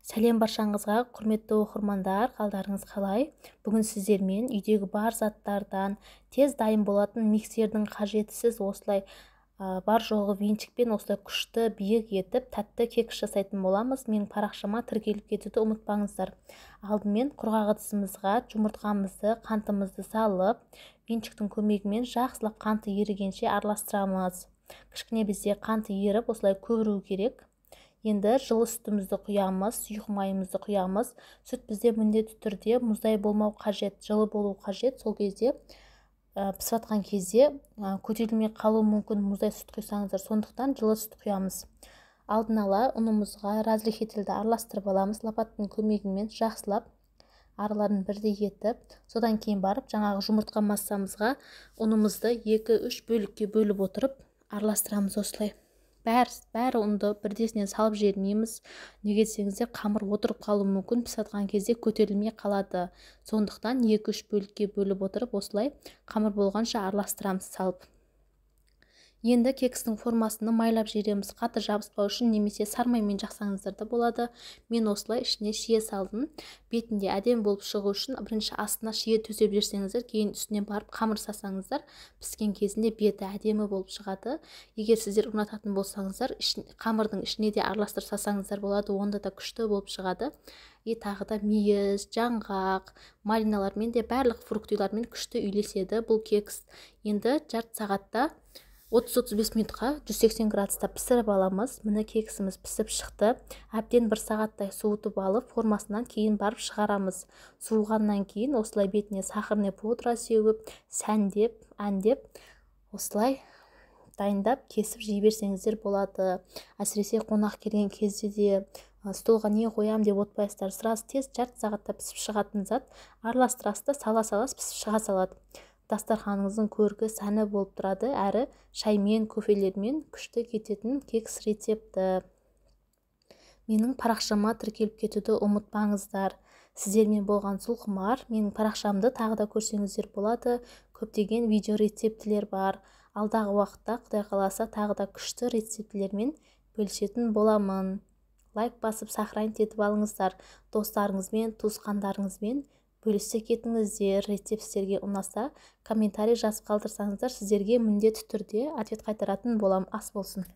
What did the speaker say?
Сәлем баршаңызға, құрметті оқырмандар, қалдарыңыз қалай? Бүгін сіздермен үйдегі бар заттардан тез дайын болатын миксердің қажетсіз осылай бар жоғы венчикпен осылай күшті биік етіп тәтті кекс жасайтын боламыз. Менің парақшама тіркеліп кетуді ұмытпаңыздар. Алдымен құрғақ ыдысымызға жұмыртқамызды, қантымызды салып, венчиктің көмегімен жақсылап қанты ерігенше араластырамыз. Кішкене бізде қанты еріп осылай көбіру керек. Енді жылы сүтімізді құямыз, сұйық майымызды құямыз. Сүт бізде міндетті түрде мұздай болмау қажет, жылы болу қажет. Сол кезде пісіп жатқан кезде көтерілмей қалуы мүмкін мұздай сүт құйсаңыздар, сондықтан жылы сүт құямыз. Алдын ала ұнымызға разрыхителді араластырып аламыз, лопаттың көмегімен жақсылап араларын бірдей етіп, содан кейін барып жаңағы жұмыртқа массамызға ұнымызды 2-3 бөлікке бөліп отырып араластырамыз осылай. Бәрі ұнды бірдесінен салып жібермейміз. Неге десеңіздер, қамыр отырып қалуы мүмкін, пісіп жатқан кезде көтерілмей қалады. Сондықтан 2-3 бөлікке бөліп отырып осылай қамыр болғанша араластырамыз салып. Енді кекстің формасını майлап жібереміз, қатты жабыспау үшін, немесе сармаймен жақсаңыздар да болады. Мен осылай ішіне шие салдым. Бетінде әдемі болып шығу үшін бірінші астына шие төсеп жіберсеңіздер, кейін үстіне барып қамыр сасаңыздар, піскен кезінде беті әдемі болып шығады. Егер сіздер ұнататын болсаңыздар, қамырдың ішіне де араластырып сасаңыздар болады, онда да күшті болып шығады. Тағы да мейіз, жаңғақ, мариналармен де барлық фруктылармен күшті үйлеседі бұл кекс. Енді жарты сағатта 30-35 минутқа 180 градуста пісіріп аламыз. Міне кексіміз пісіп шықты. Әбден 1 сағаттай суытып алып, формасынан кейін барып шығарамыз. Суылғаннан кейін осылай бетіне сахарный пудра сеуіп, сәндеп, әндеп, осылай дайындап кесіп жей берсеңіздер болады. Әсіресе қонақ келген кезде де столға не қоям деп отпайсыздар. Сразу тез жарты сағатта пісіп шығатын зат. Араластырасыз да сала-саласыз пісіп шыға салады. Дастарханыңыздың көркі сәні болып тұрады, әрі шаймен, кофелермен күшті кететін кекс рецепті. Менің парақшама тіркеліп кетуді ұмытпаңыздар. Сіздермен болған сұлқымар. Менің парақшамды тағы да көрсеңіздер болады. Көптеген видео рецептілер бар. Алдағы уақытта Құдай қаласа тағы да күшті рецептілермен бөлісетін боламын. Лайк басып сохранить етіп алыңыздар. Достарыңызбен, туысқандарыңызбен бөлісе кетіңіздер. Рецепт сіздерге ұнаса, комментарий жазып қалдырсаңыздар, сіздерге міндетті түрде ответ қайтаратын болам. Ас болсын.